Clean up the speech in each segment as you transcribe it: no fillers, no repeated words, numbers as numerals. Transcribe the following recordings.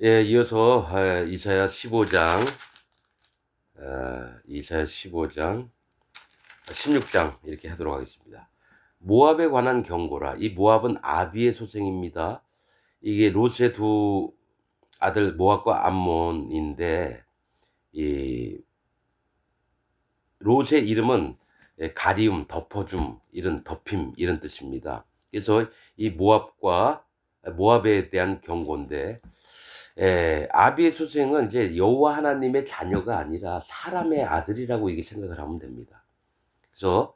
예, 이어서 이사야 15장, 이사야 15장, 16장 이렇게 하도록 하겠습니다. 모압에 관한 경고라. 이 모압은 아비의 소생입니다. 이게 롯의 두 아들 모압과 암몬인데, 이 롯의 이름은 가리움, 덮어줌, 이런 덮임 이런 뜻입니다. 그래서 이 모압에 대한 경고인데, 아비의 소생은 이제 여호와 하나님의 자녀가 아니라 사람의 아들이라고 이게 생각을 하면 됩니다. 그래서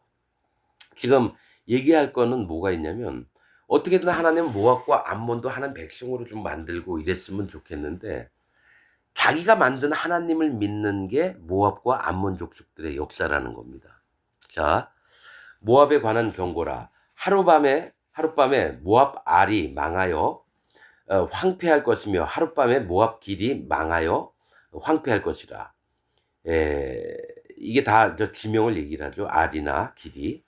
지금 얘기할 거는 뭐가 있냐면, 어떻게든 하나님은 모압과 암몬도 하나님 백성으로 좀 만들고 이랬으면 좋겠는데, 자기가 만든 하나님을 믿는 게 모압과 암몬 족속들의 역사라는 겁니다. 자, 모압에 관한 경고라. 하룻밤에 모압 알이 망하여 황폐할 것이며, 하룻밤에 모압 길이 망하여 황폐할 것이라. 이게 다 저 지명을 얘기를 하죠. 알이나 길이.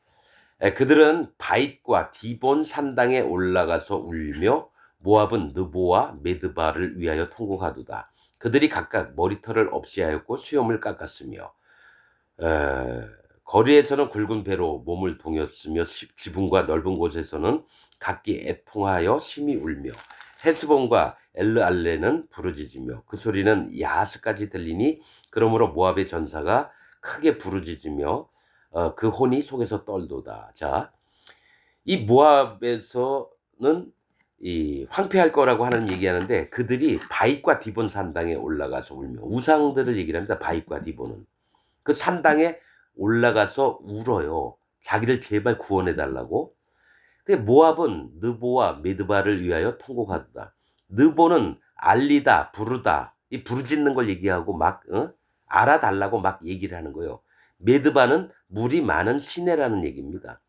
그들은 바잇과 디본 산당에 올라가서 울며 모압은 느보와 메드바를 위하여 통곡하도다. 그들이 각각 머리털을 없애하였고 수염을 깎았으며, 에, 거리에서는 굵은 배로 몸을 동였으며 지붕과 넓은 곳에서는 각기 애통하여 심히 울며, 헤스본과 엘르알레는 부르짖으며 그 소리는 야하스까지 들리니, 그러므로 모압의 전사가 크게 부르짖으며 그 혼이 속에서 떨도다. 자, 이 모압에서는 이 황폐할 거라고 하는 얘기하는데, 그들이 바윗과 디본 산당에 올라가서 울며, 우상들을 얘기를 합니다. 바윗과 디본은 그 산당에 올라가서 울어요. 자기를 제발 구원해 달라고. 근데 모압은 느보와 메드바를 위하여 통곡하도다. 느보는 알리다, 부르다, 이 부르짖는 걸 얘기하고 막 알아달라고 막 얘기를 하는 거예요. 메드바는 물이 많은 시내라는 얘기입니다.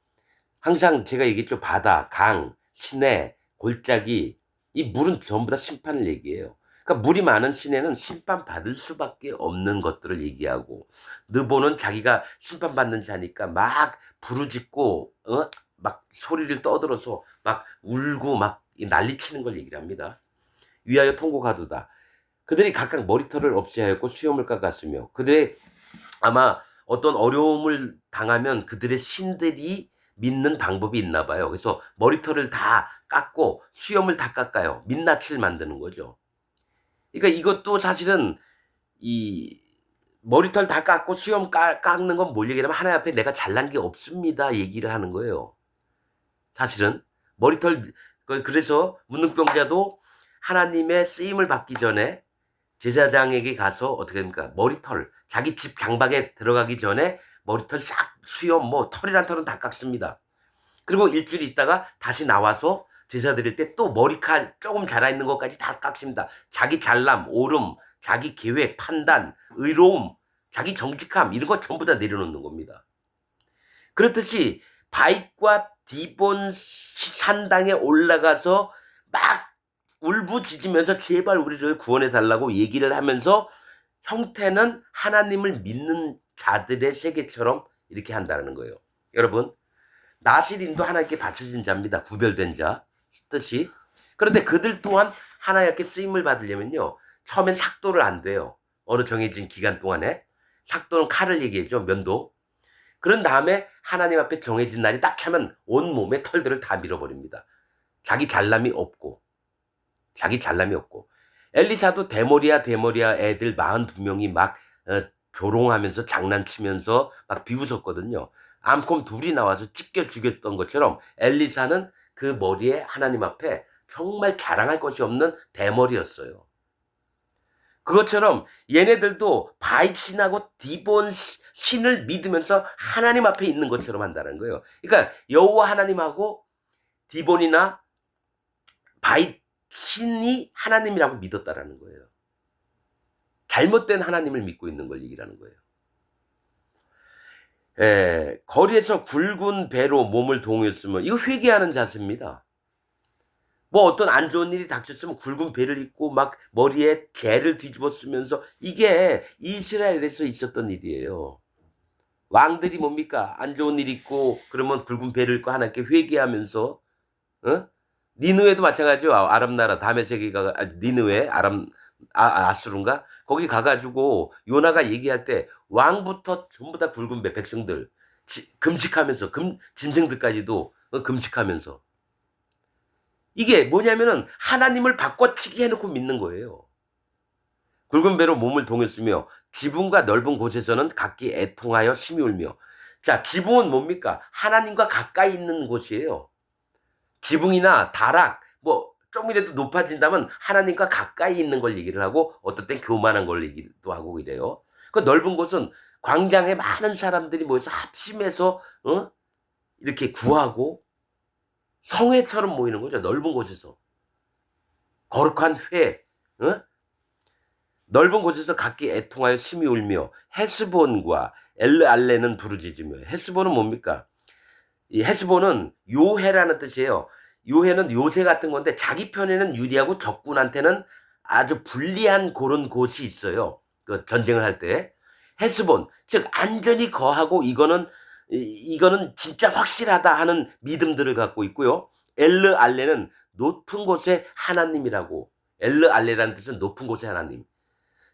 항상 제가 얘기했죠. 바다, 강, 시내, 골짜기, 이 물은 전부 다 심판을 얘기해요. 그러니까 물이 많은 시내는 심판받을 수밖에 없는 것들을 얘기하고, 느보는 자기가 심판받는 자니까 막 부르짖고 막 소리를 떠들어서 막 울고 막 난리치는 걸 얘기를 합니다. 위하여 통곡하도다. 그들이 각각 머리털을 없애하였고 수염을 깎았으며, 그들의 아마 어떤 어려움을 당하면 그들의 신들이 믿는 방법이 있나 봐요. 그래서 머리털을 다 깎고 수염을 다 깎아요. 민낯을 만드는 거죠. 그러니까 이것도 사실은 이 머리털 다 깎고 수염 깎는 건 뭘 얘기하냐면, 하나님 앞에 내가 잘난 게 없습니다 얘기를 하는 거예요. 사실은 머리털 그래서 문둥병자도 하나님의 쓰임을 받기 전에 제사장에게 가서 어떻게 됩니까? 머리털, 자기 집 장박에 들어가기 전에 머리털 싹 수염 뭐 털이란 털은 다 깎습니다. 그리고 일주일 있다가 다시 나와서 제사 드릴 때 또 머리칼 조금 자라 있는 것까지 다 깎습니다. 자기 잘남, 오름, 자기 계획, 판단, 의로움, 자기 정직함 이런 거 전부 다 내려놓는 겁니다. 그렇듯이 바윗과 디본 산당에 올라가서 막 울부짖으면서 제발 우리를 구원해 달라고 얘기를 하면서, 형태는 하나님을 믿는 자들의 세계처럼 이렇게 한다는 거예요. 여러분, 나실인도 하나님께 바쳐진 자입니다. 구별된 자 뜻이. 그런데 그들 또한 하나님께 쓰임을 받으려면요, 처음엔 삭도를 안 돼요. 어느 정해진 기간 동안에. 삭도는 칼을 얘기하죠. 면도. 그런 다음에 하나님 앞에 정해진 날이 딱 차면 온 몸의 털들을 다 밀어버립니다. 자기 잘남이 없고. 엘리사도 대머리야 애들 42명이 막 조롱하면서 장난치면서 막 비웃었거든요. 암콤 둘이 나와서 찢겨 죽였던 것처럼 엘리사는 그 머리에 하나님 앞에 정말 자랑할 것이 없는 대머리였어요. 그것처럼 얘네들도 바윗 신하고 디본 신을 믿으면서 하나님 앞에 있는 것처럼 한다는 거예요. 그러니까 여호와 하나님하고 디본이나 바윗 신이 하나님이라고 믿었다라는 거예요. 잘못된 하나님을 믿고 있는 걸 얘기를 하는 거예요. 거리에서 굵은 배로 몸을 동였으면, 이거 회개하는 자세입니다. 뭐 어떤 안 좋은 일이 닥쳤으면 굵은 배를 입고 막 머리에 재를 뒤집어 쓰면서, 이게 이스라엘에서 있었던 일이에요. 왕들이 뭡니까? 안 좋은 일 있고 그러면 굵은 배를 입고 하나님께 회개하면서 니느웨도 마찬가지죠. 아랍 나라 다메섹이가 니느웨 아수르인가? 거기 가 가지고 요나가 얘기할 때 왕부터 전부 다 붉은 백성들 금식하면서 짐승들까지도 금식하면서 이게 뭐냐면은 하나님을 바꿔치기 해 놓고 믿는 거예요. 굵은 배로 몸을 동였으며 지붕과 넓은 곳에서는 각기 애통하여 심히 울며. 자, 지붕은 뭡니까? 하나님과 가까이 있는 곳이에요. 지붕이나 다락 뭐 좀이라도 높아진다면 하나님과 가까이 있는 걸 얘기를 하고 어떨 땐 교만한 걸 얘기도 하고 이래요. 그 넓은 곳은 광장에 많은 사람들이 모여서 합심해서 이렇게 구하고 성회처럼 모이는 거죠. 넓은 곳에서. 거룩한 회. 넓은 곳에서 각기 애통하여 심히 울며 헤스본과 엘르알레는 부르짖으며. 헤스본은 뭡니까? 이 헤스본은 요해라는 뜻이에요. 요해는 요새 같은 건데 자기 편에는 유리하고 적군한테는 아주 불리한 그런 곳이 있어요. 그 전쟁을 할 때. 헤스본, 즉 안전이 거하고 이거는 진짜 확실하다 하는 믿음들을 갖고 있고요. 엘르알레는 높은 곳의 하나님이라고. 엘르알레라는 뜻은 높은 곳의 하나님.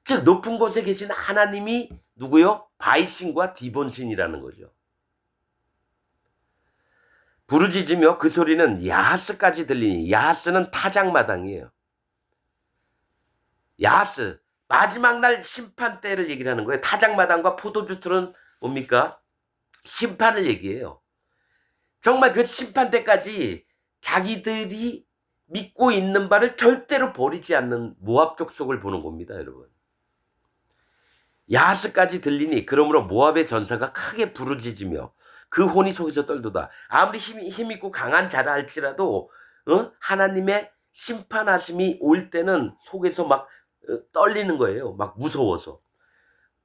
즉 높은 곳에 계신 하나님이 누구요? 바이신과 디본신이라는 거죠. 부르짖으며 그 소리는 야하스까지 들리니. 야하스는 타작마당이에요. 야하스, 마지막 날 심판 때를 얘기를 하는 거예요. 타작마당과 포도주틀은 뭡니까? 심판을 얘기해요. 정말 그 심판 때까지 자기들이 믿고 있는 바를 절대로 버리지 않는 모압 족속을 보는 겁니다, 여러분. 야하스까지 들리니 그러므로 모압의 전사가 크게 부르짖으며 그 혼이 속에서 떨도다. 아무리 힘있고 강한 자라 할지라도 하나님의 심판하심이 올 때는 속에서 막 떨리는 거예요. 막 무서워서.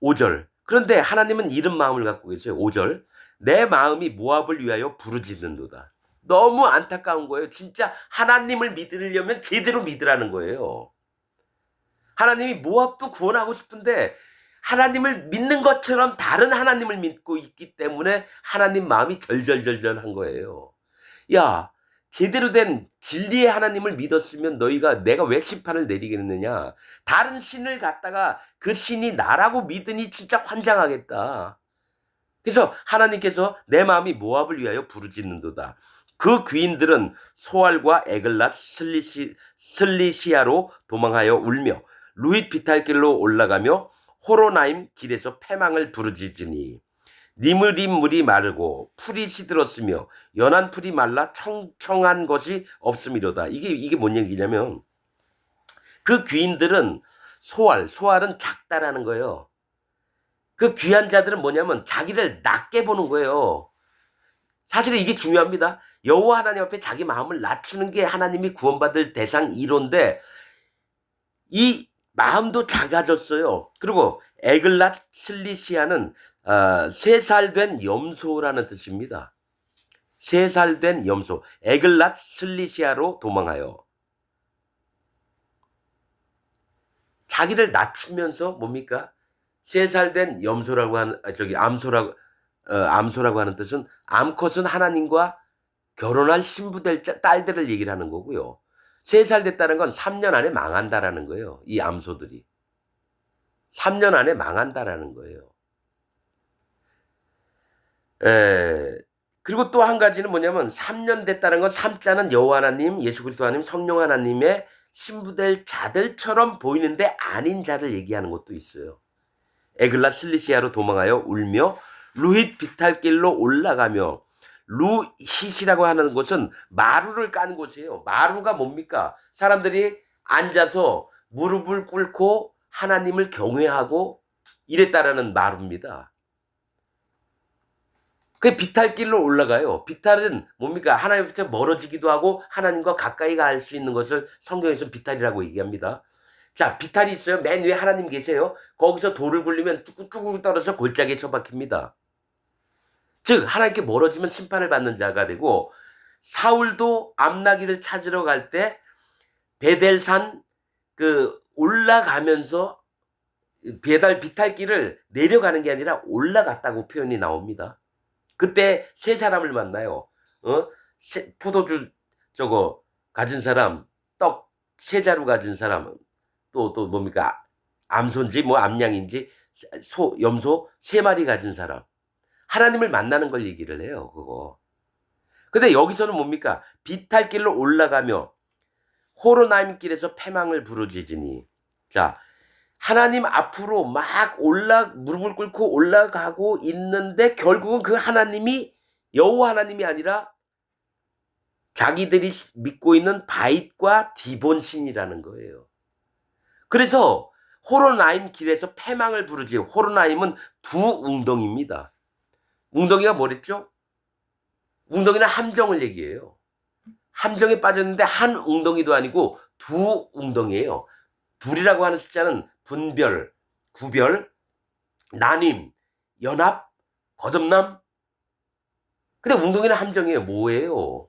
5절. 그런데 하나님은 이런 마음을 갖고 계세요. 5절. 내 마음이 모압을 위하여 부르짖는도다. 너무 안타까운 거예요. 진짜 하나님을 믿으려면 제대로 믿으라는 거예요. 하나님이 모압도 구원하고 싶은데 하나님을 믿는 것처럼 다른 하나님을 믿고 있기 때문에 하나님 마음이 절절절절한 거예요. 야, 제대로 된 진리의 하나님을 믿었으면 너희가 내가 왜 심판을 내리겠느냐. 다른 신을 갖다가 그 신이 나라고 믿으니 진짜 환장하겠다. 그래서 하나님께서 내 마음이 모압을 위하여 부르짖는도다. 그 귀인들은 소알과 에글랏 슬리시아로 도망하여 울며 루잇 비탈길로 올라가며 호로나임 길에서 패망을 부르짖으니. 니므림 물이 마르고 풀이 시들었으며 연한 풀이 말라 청청한 것이 없음이로다. 이게 뭔 얘기냐면 그 귀인들은 소알은 작다라는 거예요. 그 귀한 자들은 뭐냐면 자기를 낮게 보는 거예요. 사실은 이게 중요합니다. 여호와 하나님 앞에 자기 마음을 낮추는 게 하나님이 구원받을 대상 1호인데 이 마음도 작아졌어요. 그리고 에글랏 슬리시아는 3살 된 염소라는 뜻입니다. 3살 된 염소. 에글랏 슬리시아로 도망하여. 자기를 낮추면서 뭡니까? 3살 된 염소라고 하는 암소라고 하는 뜻은 암컷은 하나님과 결혼할 신부될 딸들을 얘기를 하는 거고요. 3살 됐다는 건 3년 안에 망한다라는 거예요. 이 암소들이. 3년 안에 망한다라는 거예요. 그리고 또 한 가지는 뭐냐면 3년 됐다는 건 3자는 여호와 하나님, 예수 그리스도 하나님, 성령 하나님의 신부될 자들처럼 보이는데 아닌 자를 얘기하는 것도 있어요. 에글랏 슬리시아로 도망하여 울며 루힛 비탈길로 올라가며. 루힛이라고 하는 곳은 마루를 까는 곳이에요. 마루가 뭡니까? 사람들이 앉아서 무릎을 꿇고 하나님을 경외하고 이랬다라는 마루입니다. 그 비탈길로 올라가요. 비탈은 뭡니까? 하나님께서 멀어지기도 하고 하나님과 가까이 갈 수 있는 것을 성경에서 비탈이라고 얘기합니다. 자, 비탈이 있어요. 맨 위에 하나님 계세요. 거기서 돌을 굴리면 뚝뚝뚝 떨어져 골짜기에 처박힙니다. 즉 하나님께 멀어지면 심판을 받는 자가 되고, 사울도 암나기를 찾으러 갈 때 베델산 올라가면서 비탈길을 내려가는 게 아니라 올라갔다고 표현이 나옵니다. 그때 세 사람을 만나요. 포도주 가진 사람, 떡 세 자루 가진 사람, 또 뭡니까? 암소인지 뭐 암양인지 염소 세 마리 가진 사람. 하나님을 만나는 걸 얘기를 해요, 그거. 근데 여기서는 뭡니까? 비탈길로 올라가며 호로나임 길에서 패망을 부르짖으니. 자, 하나님 앞으로 막 무릎을 꿇고 올라가고 있는데 결국은 그 하나님이 여호와 하나님이 아니라 자기들이 믿고 있는 바잇과 디본 신이라는 거예요. 그래서 호로나임 길에서 패망을 부르지. 호로나임은 두 웅덩이입니다. 웅덩이가 뭐랬죠? 웅덩이는 함정을 얘기해요. 함정에 빠졌는데 한 웅덩이도 아니고 두 웅덩이에요. 둘이라고 하는 숫자는 분별, 구별, 나님, 연합, 거듭남. 근데 웅덩이는 함정이에요. 뭐예요?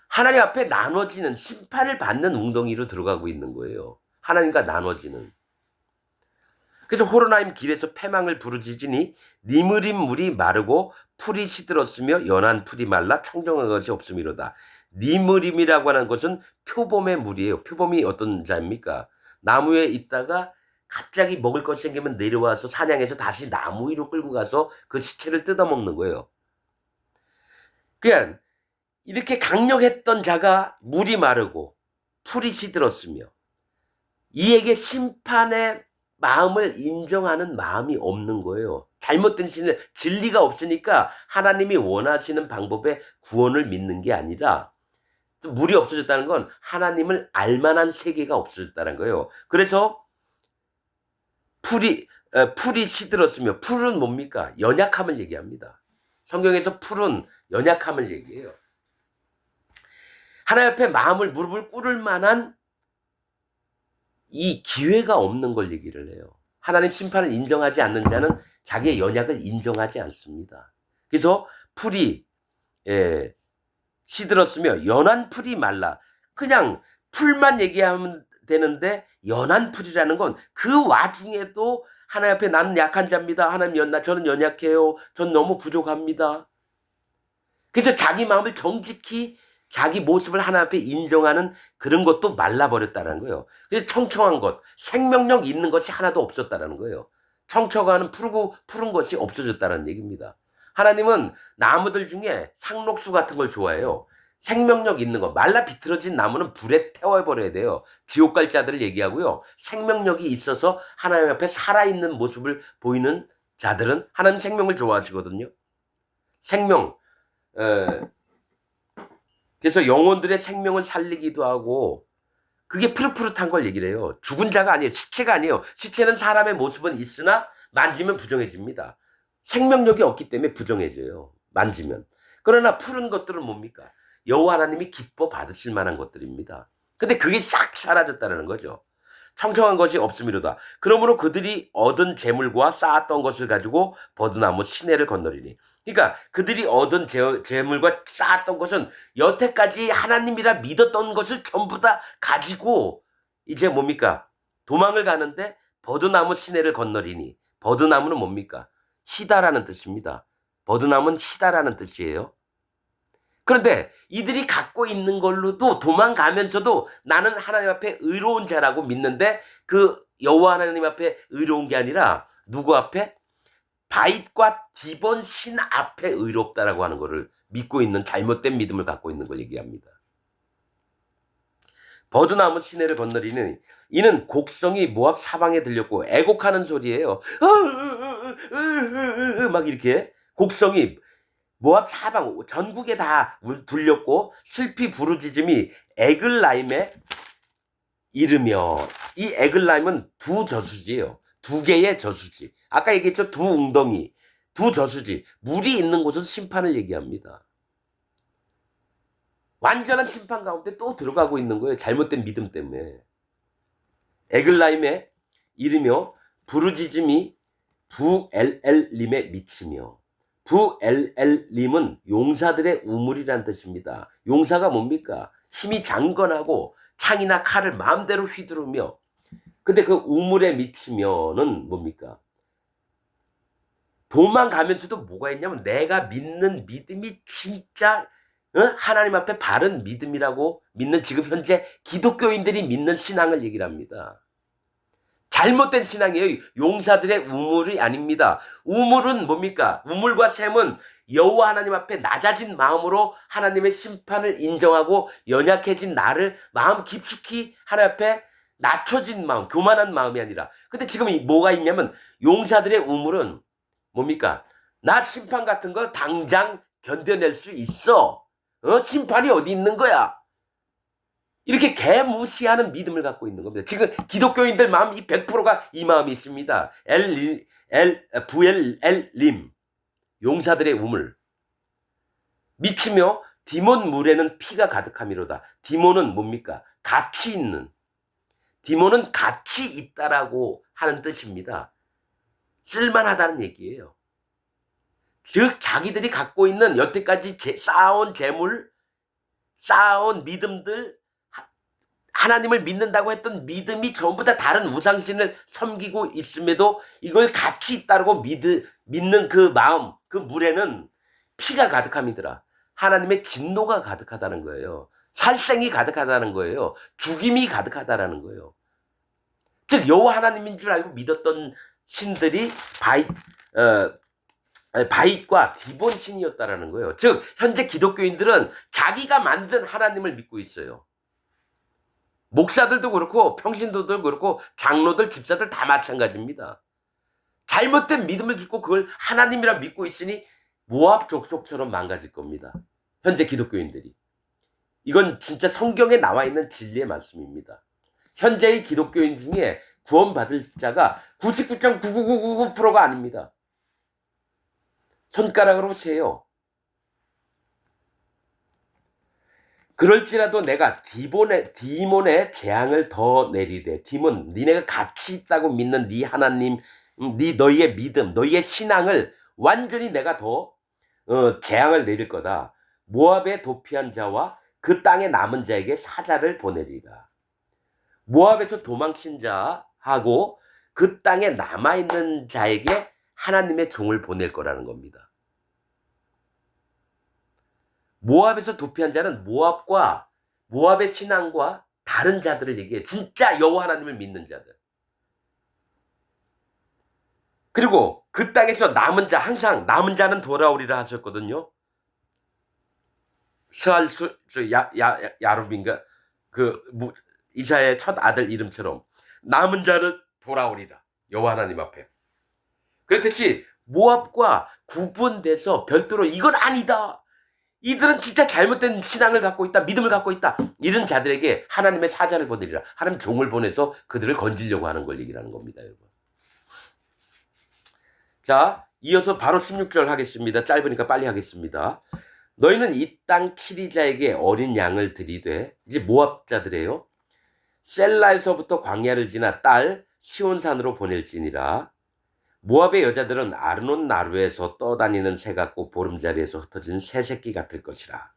하나님 앞에 나눠지는 심판을 받는 웅덩이로 들어가고 있는 거예요. 하나님과 나눠지는. 그래서 호로나임 길에서 패망을 부르짖으니 니므림 물이 마르고 풀이 시들었으며 연한 풀이 말라 청정한 것이 없음이로다. 니므림이라고 하는 것은 표범의 물이에요. 표범이 어떤 자입니까? 나무에 있다가 갑자기 먹을 것이 생기면 내려와서 사냥해서 다시 나무 위로 끌고 가서 그 시체를 뜯어먹는 거예요. 그냥 이렇게 강력했던 자가 물이 마르고 풀이 시들었으며 이에게 심판의 마음을 인정하는 마음이 없는 거예요. 잘못된 신을 진리가 없으니까 하나님이 원하시는 방법의 구원을 믿는 게 아니라 또 물이 없어졌다는 건 하나님을 알만한 세계가 없어졌다는 거예요. 그래서 풀이 시들었으며 풀은 뭡니까? 연약함을 얘기합니다. 성경에서 풀은 연약함을 얘기해요. 하나님 앞에 무릎을 꿇을 만한 이 기회가 없는 걸 얘기를 해요. 하나님 심판을 인정하지 않는 자는 자기의 연약을 인정하지 않습니다. 그래서 풀이 시들었으며 연한 풀이 말라. 그냥 풀만 얘기하면 되는데 연한 풀이라는 건 그 와중에도 하나님 앞에 나는 약한 자입니다. 하나님 저는 연약해요. 전 너무 부족합니다. 그래서 자기 마음을 정직히 자기 모습을 하나님 앞에 인정하는 그런 것도 말라버렸다는 거예요. 그래서 청청한 것, 생명력 있는 것이 하나도 없었다는 거예요. 청청하는 푸른 것이 없어졌다는 얘기입니다. 하나님은 나무들 중에 상록수 같은 걸 좋아해요. 생명력 있는 거, 말라 비틀어진 나무는 불에 태워버려야 돼요. 지옥 갈 자들을 얘기하고요. 생명력이 있어서 하나님 앞에 살아있는 모습을 보이는 자들은 하나님 생명을 좋아하시거든요. 생명, 그래서 영혼들의 생명을 살리기도 하고 그게 푸릇푸릇한 걸 얘기를 해요. 죽은 자가 아니에요. 시체가 아니에요. 시체는 사람의 모습은 있으나 만지면 부정해집니다. 생명력이 없기 때문에 부정해져요. 만지면. 그러나 푸른 것들은 뭡니까? 여호와 하나님이 기뻐 받으실 만한 것들입니다. 근데 그게 싹 사라졌다는 거죠. 청청한 것이 없음이로다. 그러므로 그들이 얻은 재물과 쌓았던 것을 가지고 버드나무 시내를 건너리니. 그러니까 그들이 얻은 재물과 쌓았던 것은 여태까지 하나님이라 믿었던 것을 전부 다 가지고 이제 뭡니까? 도망을 가는데 버드나무 시내를 건너리니. 버드나무는 뭡니까? 시다라는 뜻입니다. 버드나무는 시다라는 뜻이에요. 그런데 이들이 갖고 있는 걸로도 도망가면서도 나는 하나님 앞에 의로운 자라고 믿는데 그 여호와 하나님 앞에 의로운 게 아니라 누구 앞에? 바잇과 디본 신 앞에 의롭다라고 하는 것을 믿고 있는 잘못된 믿음을 갖고 있는 걸 얘기합니다. 버드나무 시내를 건너리는 이는 곡성이 모압 사방에 들렸고 애곡하는 소리예요. 막 이렇게 곡성이 모압 사방 전국에 다 들렸고 슬피 부르짖음이 에글라임에 이르며 이 에글라임은 두 저수지예요. 두 개의 저수지. 아까 얘기했죠. 두 웅덩이, 두 저수지. 물이 있는 곳은 심판을 얘기합니다. 완전한 심판 가운데 또 들어가고 있는 거예요. 잘못된 믿음 때문에. 에글라임에 이르며 부르짖음이 부엘엘림에 미치며 부엘엘림은 용사들의 우물이라는 뜻입니다. 용사가 뭡니까? 힘이 장건하고 창이나 칼을 마음대로 휘두르며 근데 그 우물에 미치면은 뭡니까? 도망가면서도 뭐가 있냐면 내가 믿는 믿음이 진짜 하나님 앞에 바른 믿음이라고 믿는 지금 현재 기독교인들이 믿는 신앙을 얘기를 합니다. 잘못된 신앙이에요. 용사들의 우물이 아닙니다. 우물은 뭡니까? 우물과 샘은 여호와 하나님 앞에 낮아진 마음으로 하나님의 심판을 인정하고 연약해진 나를 마음 깊숙이 하나님 앞에 낮춰진 마음, 교만한 마음이 아니라. 근데 지금 뭐가 있냐면 용사들의 우물은 뭡니까? 나 심판 같은 거 당장 견뎌낼 수 있어. 심판이 어디 있는 거야? 이렇게 개무시하는 믿음을 갖고 있는 겁니다. 지금 기독교인들 마음 이 100%가 이 마음이 있습니다. VLL님 용사들의 우물 미치며 디몬 물에는 피가 가득함이로다. 디몬은 뭡니까? 가치 있는. 디몬은 가치 있다라고 하는 뜻입니다. 쓸만하다는 얘기예요. 즉 자기들이 갖고 있는 여태까지 쌓아온 재물, 쌓아온 믿음들, 하나님을 믿는다고 했던 믿음이 전부 다 다른 우상신을 섬기고 있음에도 이걸 가치 있다고 믿는 그 마음, 그 물에는 피가 가득함이더라. 하나님의 진노가 가득하다는 거예요. 살생이 가득하다는 거예요. 죽임이 가득하다라는 거예요. 즉 여호와 하나님인 줄 알고 믿었던 신들이 바잇과 디본 신이었다라는 거예요. 즉 현재 기독교인들은 자기가 만든 하나님을 믿고 있어요. 목사들도 그렇고 평신도들 그렇고 장로들 집사들 다 마찬가지입니다. 잘못된 믿음을 짓고 그걸 하나님이라 믿고 있으니 모압 족속처럼 망가질 겁니다. 현재 기독교인들이. 이건 진짜 성경에 나와 있는 진리의 말씀입니다. 현재의 기독교인 중에 구원받을 자가 99.99999%가 아닙니다. 손가락으로 세요. 그럴지라도 내가 디몬의 재앙을 더 내리되. 디몬, 니네가 가치 있다고 믿는 네 하나님, 너희의 믿음, 너희의 신앙을 완전히 내가 더 재앙을 내릴 거다. 모압에 도피한 자와 그 땅에 남은 자에게 사자를 보내리라. 모압에서 도망친 자하고 그 땅에 남아있는 자에게 하나님의 종을 보낼 거라는 겁니다. 모압에서 도피한 자는 모압의 신앙과 다른 자들을 얘기해. 진짜 여호와 하나님을 믿는 자들. 그리고 그 땅에서 남은 자, 항상 남은 자는 돌아오리라 하셨거든요. 야룹인가 이사야의 첫 아들 이름처럼 남은 자는 돌아오리라. 여호와 하나님 앞에. 그렇듯이 모압과 구분돼서 별도로 이건 아니다. 이들은 진짜 잘못된 신앙을 갖고 있다. 믿음을 갖고 있다. 이런 자들에게 하나님의 사자를 보내리라. 하나님 종을 보내서 그들을 건지려고 하는 걸 얘기하는 겁니다. 여러분. 자, 이어서 바로 16절 하겠습니다. 짧으니까 빨리 하겠습니다. 너희는 이 땅 치리자에게 어린 양을 드리되. 이제 모압자들이에요. 셀라에서부터 광야를 지나 딸 시온산으로 보낼지니라. 모압의 여자들은 아르논 나루에서 떠다니는 새 같고 보름자리에서 흩어진 새 새끼 같을 것이라.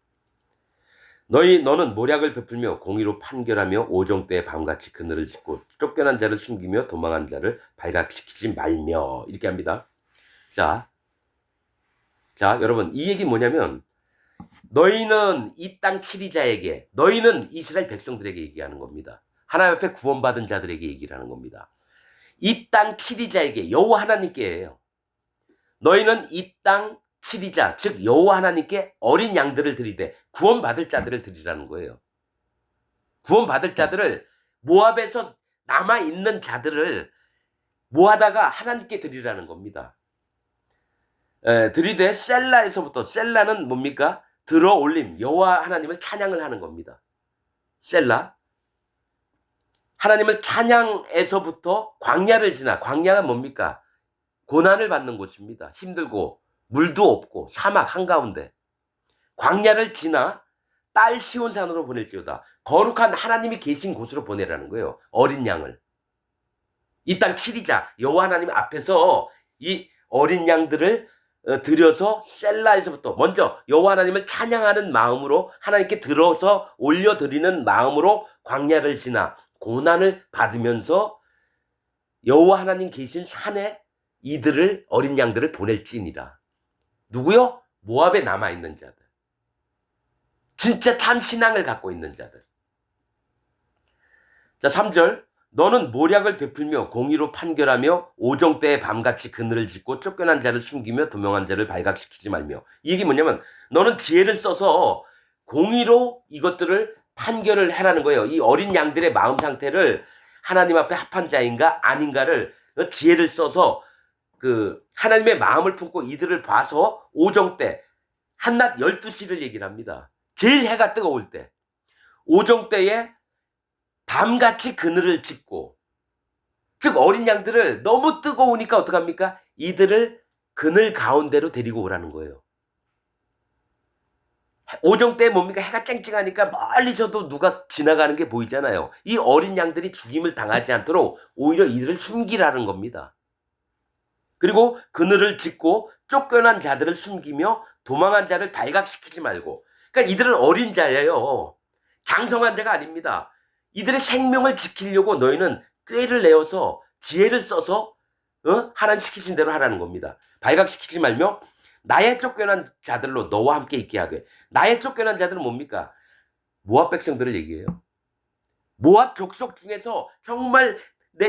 너는 모략을 베풀며 공의로 판결하며 오정때에 밤같이 그늘을 짓고 쫓겨난 자를 숨기며 도망한 자를 발각시키지 말며. 이렇게 합니다. 자, 여러분, 이 얘기 뭐냐면 너희는 이 땅 치리자에게, 너희는 이스라엘 백성들에게 얘기하는 겁니다. 하나님 앞에 구원받은 자들에게 얘기를 하는 겁니다. 이 땅 치리자에게, 여호와 하나님께예요. 너희는 이 땅 치리자, 즉 여호와 하나님께 어린 양들을 드리되. 구원받을 자들을 드리라는 거예요. 구원받을 자들을, 모압에서 남아있는 자들을 모아다가 하나님께 드리라는 겁니다. 드리되 셀라에서부터, 셀라는 뭡니까? 들어올림, 여호와 하나님을 찬양을 하는 겁니다. 셀라, 하나님을 찬양에서부터 광야를 지나. 광야가 뭡니까? 고난을 받는 곳입니다. 힘들고 물도 없고 사막 한가운데. 광야를 지나 딸 시온산으로 보낼지어다. 거룩한 하나님이 계신 곳으로 보내라는 거예요. 어린 양을. 이 땅 치리자, 여호와 하나님 앞에서 이 어린 양들을 들여서 셀라에서부터 먼저 여호와 하나님을 찬양하는 마음으로, 하나님께 들어서 올려드리는 마음으로 광야를 지나 고난을 받으면서 여호와 하나님 계신 산에 이들을, 어린 양들을 보낼지니라. 누구요? 모압에 남아있는 자들. 진짜 참 신앙을 갖고 있는 자들. 자, 3절. 너는 모략을 베풀며 공의로 판결하며 오정때에 밤같이 그늘을 짓고 쫓겨난 자를 숨기며 도명한 자를 발각시키지 말며. 이 얘기 뭐냐면 너는 지혜를 써서 공의로 이것들을 판결을 해라는 거예요. 이 어린 양들의 마음 상태를 하나님 앞에 합한 자인가 아닌가를 지혜를 써서 그 하나님의 마음을 품고 이들을 봐서 오정때 한낮 12시를 얘기를 합니다. 제일 해가 뜨거울 때. 오정때에 밤같이 그늘을 짓고, 즉 어린 양들을 너무 뜨거우니까 어떡합니까? 이들을 그늘 가운데로 데리고 오라는 거예요. 오정때 뭡니까? 해가 쨍쨍하니까 멀리서도 누가 지나가는 게 보이잖아요. 이 어린 양들이 죽임을 당하지 않도록 오히려 이들을 숨기라는 겁니다. 그리고 그늘을 짓고 쫓겨난 자들을 숨기며 도망한 자를 발각시키지 말고. 그러니까 이들은 어린 자예요. 장성한 자가 아닙니다. 이들의 생명을 지키려고 너희는 꾀를 내어서 지혜를 써서 하나님 시키신 대로 하라는 겁니다. 발각시키지 말며 나의 쫓겨난 자들로 너와 함께 있게 하되. 나의 쫓겨난 자들은 뭡니까? 모압 백성들을 얘기해요. 모압 족속 중에서 정말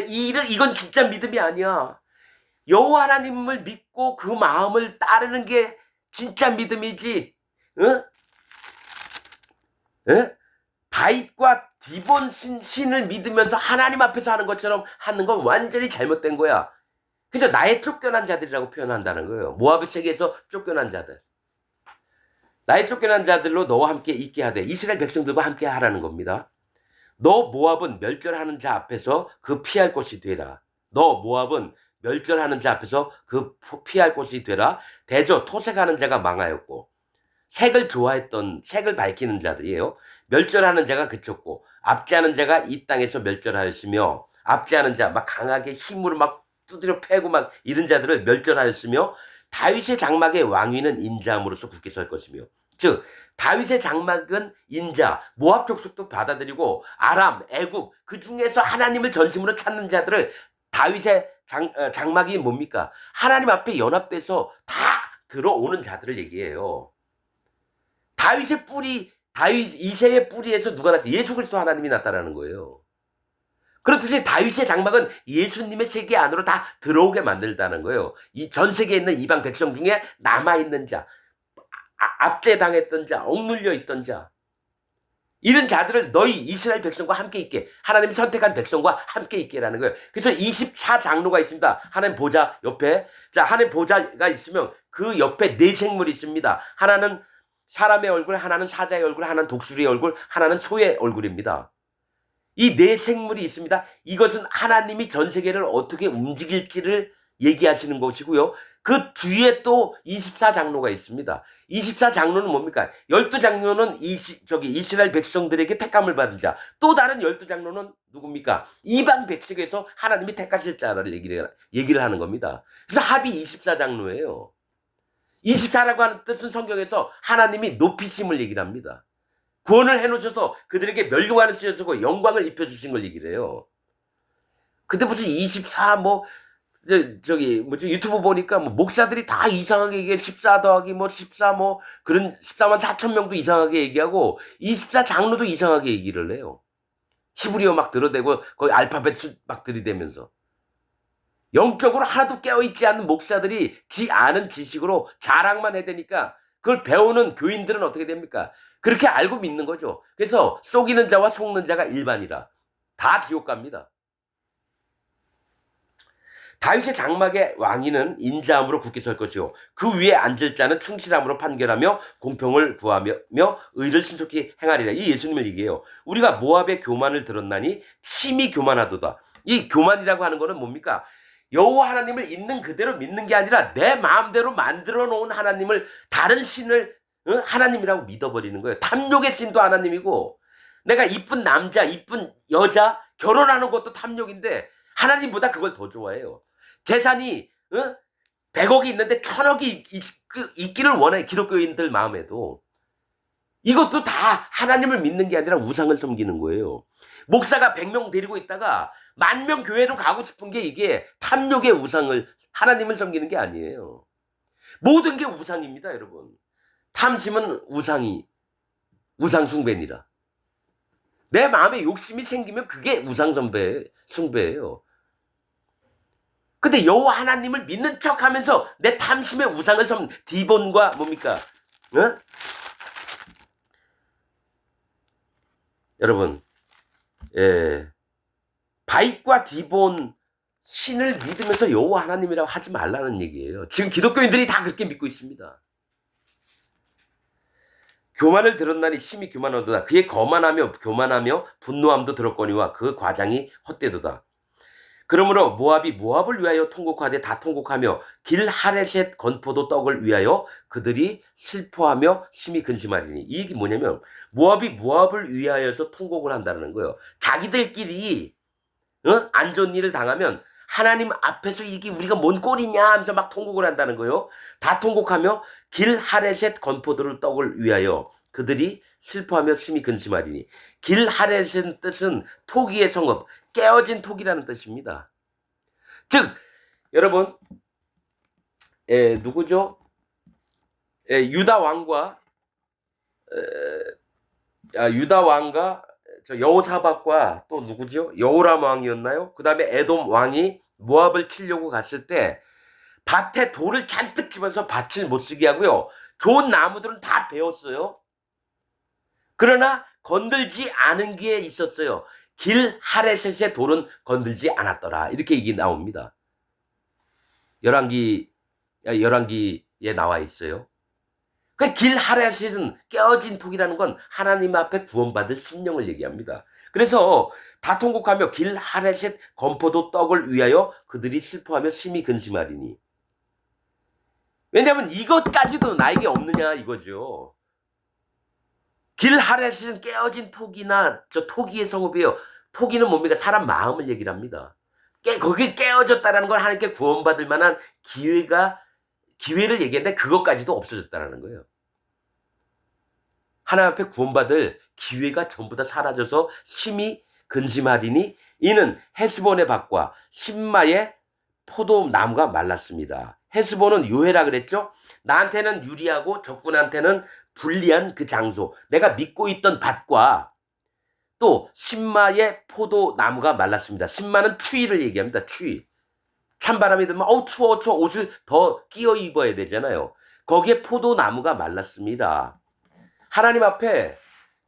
이건 진짜 믿음이 아니야. 여호와 하나님을 믿고 그 마음을 따르는 게 진짜 믿음이지. 응? 응? 바잇과 디본 신을 믿으면서 하나님 앞에서 하는 것처럼 하는 건 완전히 잘못된 거야. 그래서 나의 쫓겨난 자들이라고 표현한다는 거예요. 모압의 세계에서 쫓겨난 자들. 나의 쫓겨난 자들로 너와 함께 있게 하되 이스라엘 백성들과 함께 하라는 겁니다. 너 모압은 멸절하는 자 앞에서 그 피할 곳이 되라. 너 모압은 멸절하는 자 앞에서 그 피할 곳이 되라. 대저 토색하는 자가 망하였고 색을 좋아했던 색을 밝히는 자들이에요. 멸절하는 자가 그쳤고 압제하는 자가 이 땅에서 멸절하였으며 압제하는 자 막 강하게 힘으로 막 두드려 패고 막 이런 자들을 멸절하였으며 다윗의 장막의 왕위는 인자함으로써 굳게 설 것이며. 즉 다윗의 장막은 인자, 모압 족속도 받아들이고 아람, 애굽 그 중에서 하나님을 전심으로 찾는 자들을 다윗의 장막이 뭡니까? 하나님 앞에 연합돼서 다 들어오는 자들을 얘기해요. 다윗의 뿌리, 다윗 이새의 뿌리에서 누가 났다? 예수 그리스도 하나님이 났다라는 거예요. 그렇듯이 다윗의 장막은 예수님의 세계 안으로 다 들어오게 만들다는 거예요. 이 전 세계에 있는 이방 백성 중에 남아있는 자, 압제당했던 자, 억눌려 있던 자, 이런 자들을 너희 이스라엘 백성과 함께 있게, 하나님이 선택한 백성과 함께 있게라는 거예요. 그래서 24장로가 있습니다. 하나님 보좌 옆에. 자, 하나님 보좌가 있으면 그 옆에 네 생물이 있습니다. 하나는 사람의 얼굴, 하나는 사자의 얼굴, 하나는 독수리의 얼굴, 하나는 소의 얼굴입니다. 이 네 생물이 있습니다. 이것은 하나님이 전 세계를 어떻게 움직일지를 얘기하시는 것이고요. 그 뒤에 또 24장로가 있습니다. 24장로는 뭡니까? 12장로는 이스라엘 백성들에게 택함을 받은 자. 또 다른 12장로는 누굽니까? 이방 백성에서 하나님이 택하실 자를 얘기를 하는 겁니다. 그래서 합이 24장로예요. 24라고 하는 뜻은 성경에서 하나님이 높이심을 얘기를 합니다. 구원을 해놓으셔서 그들에게 멸류관을 씌워주고 영광을 입혀주신 걸 얘기를 해요. 근데 무슨 24 유튜브 보니까 목사들이 다 이상하게 얘기해. 14 더하기 14 그런 14만 4천 명도 이상하게 얘기하고 24 장로도 이상하게 얘기를 해요. 히브리어 막 들어대고 거기 알파벳 막 들이대면서. 영적으로 하나도 깨어있지 않는 목사들이 지 아는 지식으로 자랑만 해대니까 그걸 배우는 교인들은 어떻게 됩니까? 그렇게 알고 믿는 거죠. 그래서 속이는 자와 속는 자가 일반이라. 다 지옥 갑니다. 다윗의 장막의 왕위는 인자함으로 굳게 설 것이요 그 위에 앉을 자는 충실함으로 판결하며 공평을 구하며 의를 신속히 행하리라. 이 예수님을 얘기해요. 우리가 모압의 교만을 들었나니 심히 교만하도다. 이 교만이라고 하는 거는 뭡니까? 여호와 하나님을 있는 그대로 믿는 게 아니라 내 마음대로 만들어 놓은 하나님을, 다른 신을 하나님이라고 믿어버리는 거예요. 탐욕의 신도 하나님이고, 내가 이쁜 남자, 이쁜 여자 결혼하는 것도 탐욕인데 하나님보다 그걸 더 좋아해요. 재산이 100억이 있는데 1000억이 있기를 원해. 기독교인들 마음에도. 이것도 다 하나님을 믿는 게 아니라 우상을 섬기는 거예요. 목사가 100명 데리고 있다가 10,000명 교회로 가고 싶은 게 이게 탐욕의 우상을, 하나님을 섬기는 게 아니에요. 모든 게 우상입니다, 여러분. 탐심은 우상이. 우상숭배니라. 내 마음에 욕심이 생기면 그게 숭배예요. 근데 여호와 하나님을 믿는 척하면서 내 탐심의 우상을 섬는 디본과 뭡니까? 어? 여러분, 바익과 디본 신을 믿으면서 여호와 하나님이라고 하지 말라는 얘기예요. 지금 기독교인들이 다 그렇게 믿고 있습니다. 교만을 들었나니 심히 교만하도다. 그의 교만하며 분노함도 들었거니와 그 과장이 헛되도다. 그러므로 모압이 모압을 위하여 통곡하되 다 통곡하며 길 하레셋 건포도 떡을 위하여 그들이 슬퍼하며 심히 근심하리니. 이 얘기 뭐냐면 모압이 모압을 위하여서 통곡을 한다는 거예요. 자기들끼리 안 좋은 일을 당하면 하나님 앞에서 이게 우리가 뭔 꼴이냐 하면서 막 통곡을 한다는 거예요. 다 통곡하며 길 하레셋 건포도를 떡을 위하여 그들이 슬퍼하며 심히 근심하리니. 길 하레셋 뜻은 토기의 성읍, 깨어진 토기라는 뜻입니다. 즉 여러분 누구죠? 유다 왕과 여호사밧과 또 누구죠? 여호람 왕이었나요? 그 다음에 에돔 왕이 모압을 치려고 갔을 때 밭에 돌을 잔뜩 집어서 밭을 못 쓰게 하고요. 좋은 나무들은 다 베었어요. 그러나 건들지 않은 게 있었어요. 길 하레셋의 돌은 건들지 않았더라. 이렇게 얘기 나옵니다. 열왕기에 나와 있어요. 그 길 하레셋은 깨어진 톡이라는 건 하나님 앞에 구원받을 심령을 얘기합니다. 그래서 다 통곡하며 길 하레셋 건포도 떡을 위하여 그들이 슬퍼하며 심히 근심하리니. 왜냐하면 이것까지도 나에게 없느냐 이거죠. 길 하레셋은 깨어진 톡이나 저 토기의 성읍이에요. 토기는 뭡니까? 사람 마음을 얘기를 합니다. 거기 깨어졌다는 건 하나님께 구원받을 만한 기회를 얘기했는데 그것까지도 없어졌다는 거예요. 하나님 앞에 구원받을 기회가 전부 다 사라져서 심히 근심하리니 이는 헤스본의 밭과 신마의 포도나무가 말랐습니다. 헤스본은 요해라 그랬죠? 나한테는 유리하고 적군한테는 불리한 그 장소. 내가 믿고 있던 밭과 또 신마의 포도나무가 말랐습니다. 신마는 추위를 얘기합니다. 추위. 찬바람이 들면 추워 옷을 더 끼워 입어야 되잖아요. 거기에 포도나무가 말랐습니다. 하나님 앞에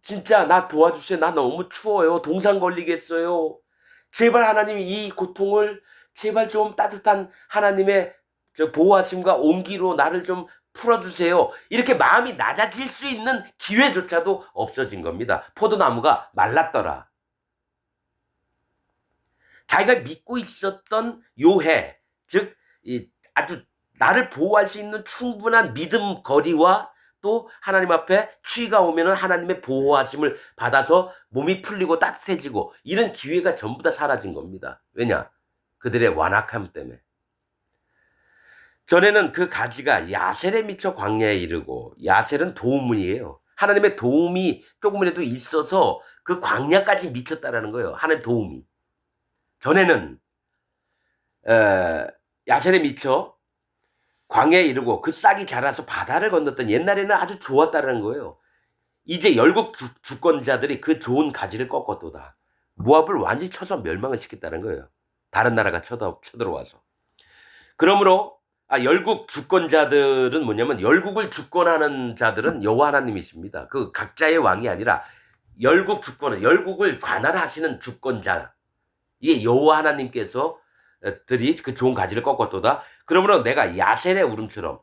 진짜 나 도와주세요. 나 너무 추워요. 동상 걸리겠어요. 제발 하나님 이 고통을 제발 좀 따뜻한 하나님의 보호하심과 온기로 나를 좀 풀어주세요. 이렇게 마음이 낮아질 수 있는 기회조차도 없어진 겁니다. 포도나무가 말랐더라. 자기가 믿고 있었던 요해, 즉 아주 나를 보호할 수 있는 충분한 믿음 거리와 또 하나님 앞에 추위가 오면은 하나님의 보호하심을 받아서 몸이 풀리고 따뜻해지고 이런 기회가 전부 다 사라진 겁니다. 왜냐? 그들의 완악함 때문에. 전에는 그 가지가 야셀에 미쳐 광야에 이르고, 야셀은 도움문이에요. 하나님의 도움이 조금이라도 있어서 그 광야까지 미쳤다라는 거예요. 하나님 도움이. 전에는 야셀에 미쳐 광야에 이르고 그 싹이 자라서 바다를 건넜던, 옛날에는 아주 좋았다라는 거예요. 이제 열국 주권자들이 그 좋은 가지를 꺾었도다. 모압을 완전히 쳐서 멸망을 시켰다는 거예요. 다른 나라가 쳐들어와서. 그러므로 열국 주권자들은 뭐냐면, 열국을 주권하는 자들은 여호와 하나님이십니다. 그 각자의 왕이 아니라 열국을 관할하시는 주권자, 이게 여호와 하나님께서 들이 그 좋은 가지를 꺾었도다. 그러므로 내가 야셀의 울음처럼,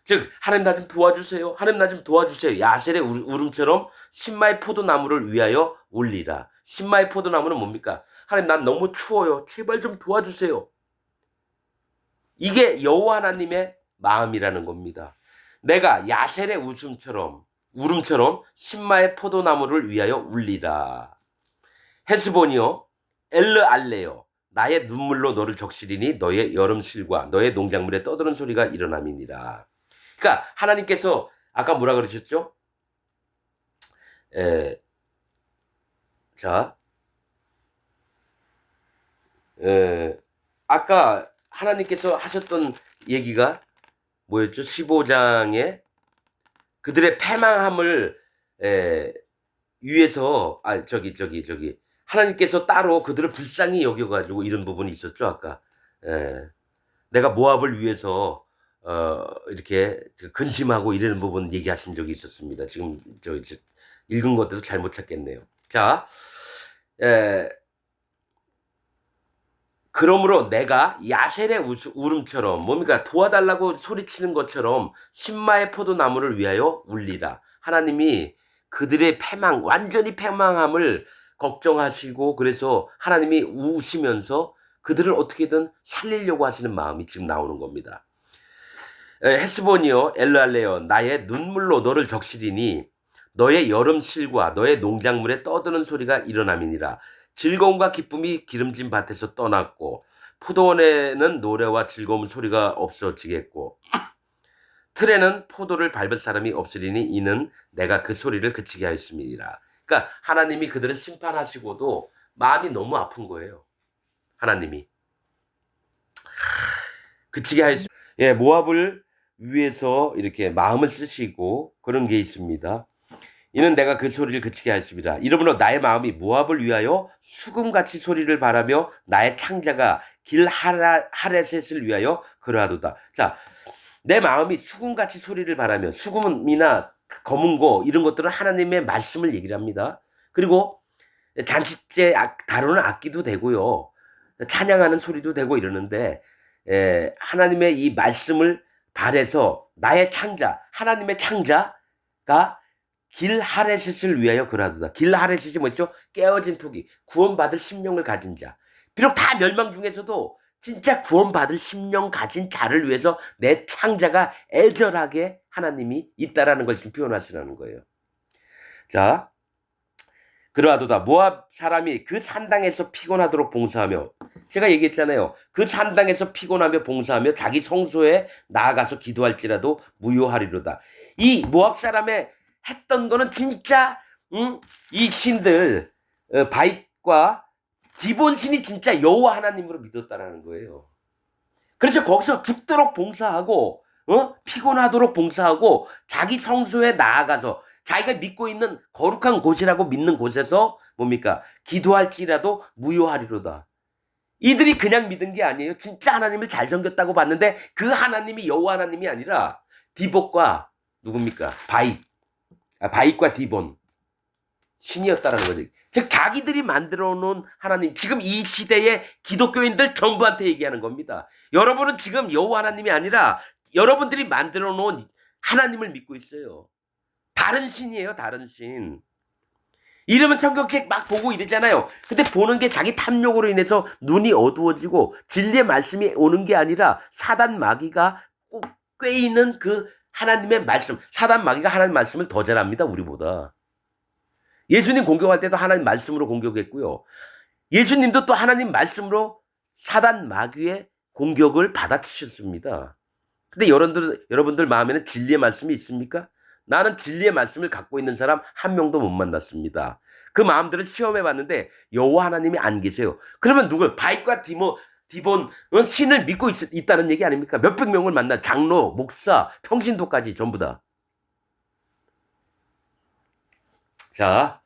즉 하나님 나 좀 도와주세요. 하나님 나 좀 도와주세요. 야셀의 울음처럼 신마의 포도나무를 위하여 울리라. 신마의 포도나무는 뭡니까? 하나님 난 너무 추워요. 제발 좀 도와주세요. 이게 여호와 하나님의 마음이라는 겁니다. 내가 야셀의 울음처럼 신마의 포도나무를 위하여 울리라. 헤스본이요 엘르알레요 나의 눈물로 너를 적시리니 너의 여름실과 너의 농작물에 떠드는 소리가 일어남이니라. 그러니까 하나님께서 아까 뭐라 그러셨죠? 아까 하나님께서 하셨던 얘기가 뭐였죠? 15장에 그들의 패망함을 위에서 하나님께서 따로 그들을 불쌍히 여겨 가지고 이런 부분이 있었죠 아까. 예. 내가 모압을 위해서 이렇게 그 근심하고 이러는 부분 얘기하신 적이 있었습니다. 지금 읽은 것들도 잘못 찾겠네요. 자, 에 그러므로 내가 야셀의 울음처럼 뭡니까 도와달라고 소리치는 것처럼 신마의 포도나무를 위하여 울리라. 하나님이 그들의 패망 완전히 패망함을 걱정하시고 그래서 하나님이 우시면서 그들을 어떻게든 살리려고 하시는 마음이 지금 나오는 겁니다. 헤스본이여 엘랄레여 나의 눈물로 너를 적시리니 너의 여름 실과 너의 농작물에 떠드는 소리가 일어남이니라. 즐거움과 기쁨이 기름진 밭에서 떠났고 포도원에는 노래와 즐거움 소리가 없어지겠고 틀에는 포도를 밟을 사람이 없으리니 이는 내가 그 소리를 그치게 하였음이니라. 그러니까 하나님이 그들을 심판하시고도 마음이 너무 아픈 거예요. 하나님이 그치게 하였. 예, 모압을 위해서 이렇게 마음을 쓰시고 그런 게 있습니다. 이는 내가 그 소리를 그치게 하였습니다. 이러므로 나의 마음이 모압을 위하여 수금같이 소리를 바라며 나의 창자가 길 하레셋을 위하여 그러하도다. 자, 내 마음이 수금같이 소리를 바라며 수금이나 검은 거 이런 것들은 하나님의 말씀을 얘기를 합니다. 그리고 잔치째 다루는 악기도 되고요. 찬양하는 소리도 되고 이러는데 하나님의 이 말씀을 발해서 나의 창자, 하나님의 창자가 길 하레셋을 위하여 그러하도다. 길 하레셋이 뭐죠? 깨어진 토기, 구원받을 심령을 가진 자. 비록 다 멸망 중에서도 진짜 구원받을 심령 가진 자를 위해서 내 창자가 애절하게 하나님이 있다라는 걸 지금 표현하시라는 거예요. 자, 그러하도다. 모압 사람이 그 산당에서 피곤하도록 봉사하며 제가 얘기했잖아요. 그 산당에서 피곤하며 봉사하며 자기 성소에 나아가서 기도할지라도 무효하리로다. 이 모압 사람의 했던 거는 진짜 이 신들 바잇과 디본신이 진짜 여호와 하나님으로 믿었다라는 거예요. 그래서 거기서 죽도록 봉사하고 피곤하도록 봉사하고 자기 성소에 나아가서 자기가 믿고 있는 거룩한 곳이라고 믿는 곳에서 뭡니까? 기도할지라도 무효하리로다. 이들이 그냥 믿은 게 아니에요. 진짜 하나님을 잘 섬겼다고 봤는데 그 하나님이 여호와 하나님이 아니라 디봇과 누굽니까? 바잇과 디본 신이었다라는 거지. 즉 자기들이 만들어 놓은 하나님, 지금 이 시대의 기독교인들 전부한테 얘기하는 겁니다. 여러분은 지금 여호와 하나님이 아니라 여러분들이 만들어 놓은 하나님을 믿고 있어요. 다른 신이에요. 다른 신. 이러면 성경책 막 보고 이러잖아요. 근데 보는 게 자기 탐욕으로 인해서 눈이 어두워지고 진리의 말씀이 오는 게 아니라 사단 마귀가 꼭 꿰이는 그 하나님의 말씀. 사단 마귀가 하나님 말씀을 더 잘합니다. 우리보다. 예수님 공격할 때도 하나님 말씀으로 공격했고요. 예수님도 또 하나님 말씀으로 사단 마귀의 공격을 받아치셨습니다. 근데 여러분들 마음에는 진리의 말씀이 있습니까? 나는 진리의 말씀을 갖고 있는 사람 한 명도 못 만났습니다. 그 마음들을 시험해 봤는데 여호와 하나님이 안 계세요. 그러면 누굴? 바잇과 디본은 신을 믿고 있다는 얘기 아닙니까? 몇백 명을 만난 장로, 목사, 평신도까지 전부 다. 자,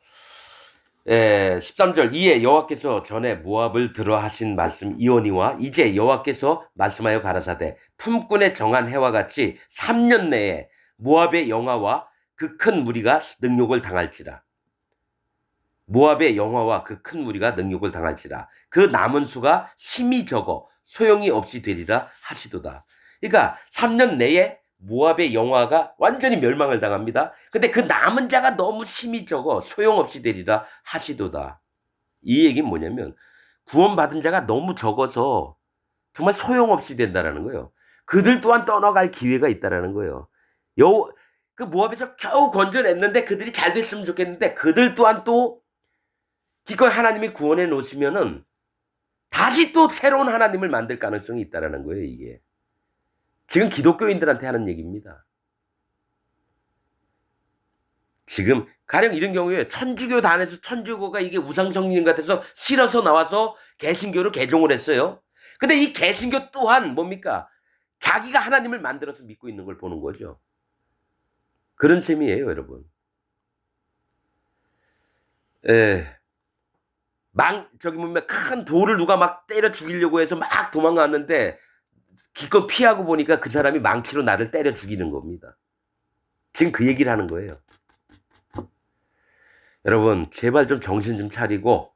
13절 이에 여호와께서 전에 모압을 들어 하신 말씀 이오니와 이제 여호와께서 말씀하여 가라사대 품꾼의 정한 해와 같이 3년 내에 모압의 영화와 그 큰 무리가 능욕을 당할지라. 모압의 영화와 그 큰 무리가 능욕을 당할지라. 그 남은 수가 심히 적어 소용이 없이 되리라 하시도다. 그러니까 3년 내에 모압의 영화가 완전히 멸망을 당합니다. 근데 그 남은 자가 너무 심히 적어 소용없이 되리라 하시도다. 이 얘기는 뭐냐면 구원받은 자가 너무 적어서 정말 소용없이 된다라는 거예요. 그들 또한 떠나갈 기회가 있다라는 거예요. 그 모압에서 겨우 건져냈는데 그들이 잘 됐으면 좋겠는데 그들 또한 또 기꺼이 하나님이 구원해 놓으시면은 다시 또 새로운 하나님을 만들 가능성이 있다라는 거예요, 이게. 지금 기독교인들한테 하는 얘기입니다. 지금 가령 이런 경우에 천주교 단에서 천주교가 이게 우상성령 같아서 싫어서 나와서 개신교로 개종을 했어요. 근데 이 개신교 또한 뭡니까? 자기가 하나님을 만들어서 믿고 있는 걸 보는 거죠. 그런 셈이에요, 여러분. 예. 저기 보면 큰 돌을 누가 막 때려 죽이려고 해서 막 도망갔는데 기껏 피하고 보니까 그 사람이 망치로 나를 때려 죽이는 겁니다. 지금 그 얘기를 하는 거예요. 여러분 제발 좀 정신 좀 차리고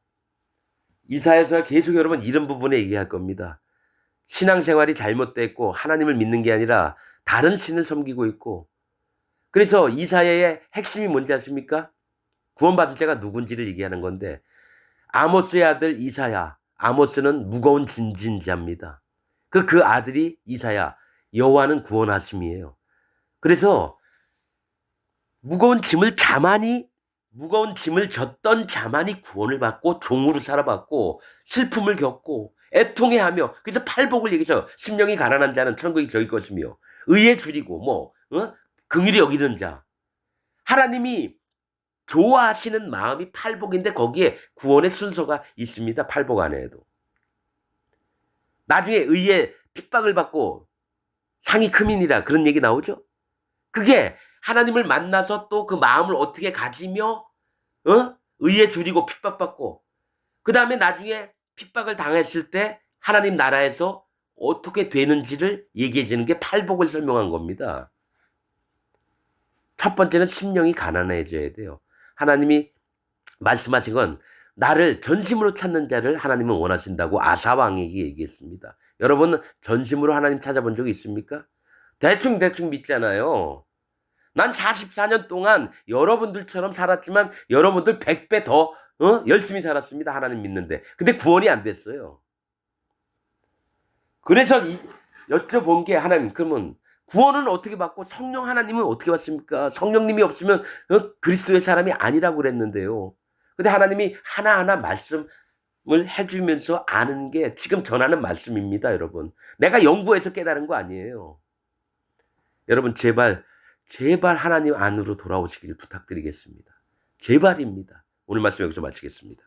이사야서 계속 여러분 이런 부분에 얘기할 겁니다. 신앙생활이 잘못됐고 하나님을 믿는 게 아니라 다른 신을 섬기고 있고 그래서 이사야의 핵심이 뭔지 아십니까? 구원받을 자가 누군지를 얘기하는 건데 아모스의 아들 이사야. 아모스는 무거운 짐진 자입니다. 그 아들이 이사야. 여호와는 구원하심이에요. 그래서 무거운 짐을 졌던 자만이 구원을 받고 종으로 살아봤고 슬픔을 겪고 애통해하며 그래서 팔복을 얘기해서 심령이 가난한 자는 천국이 저희 것이며 의에 줄이고 긍휼히 여기는 자. 하나님이 좋아하시는 마음이 팔복인데 거기에 구원의 순서가 있습니다. 팔복 안에도. 나중에 의에 핍박을 받고 상이 크민이라 그런 얘기 나오죠. 그게 하나님을 만나서 또 그 마음을 어떻게 가지며 의에 줄이고 핍박받고 그다음에 나중에 핍박을 당했을 때 하나님 나라에서 어떻게 되는지를 얘기해 주는 게 팔복을 설명한 겁니다. 첫 번째는 심령이 가난해져야 돼요. 하나님이 말씀하신 건 나를 전심으로 찾는 자를 하나님은 원하신다고 아사 왕에게 얘기했습니다. 여러분은 전심으로 하나님 찾아본 적이 있습니까? 대충 믿잖아요. 난 44년 동안 여러분들처럼 살았지만 여러분들 100배 더 열심히 살았습니다. 하나님 믿는데. 근데 구원이 안 됐어요. 그래서 여쭤본 게 하나님 그러면 구원은 어떻게 받고 성령 하나님은 어떻게 받습니까? 성령님이 없으면 그리스도의 사람이 아니라고 그랬는데요. 근데 하나님이 하나하나 말씀을 해 주면서 아는 게 지금 전하는 말씀입니다, 여러분. 내가 연구해서 깨달은 거 아니에요. 여러분 제발 하나님 안으로 돌아오시길 부탁드리겠습니다. 제발입니다. 오늘 말씀 여기서 마치겠습니다.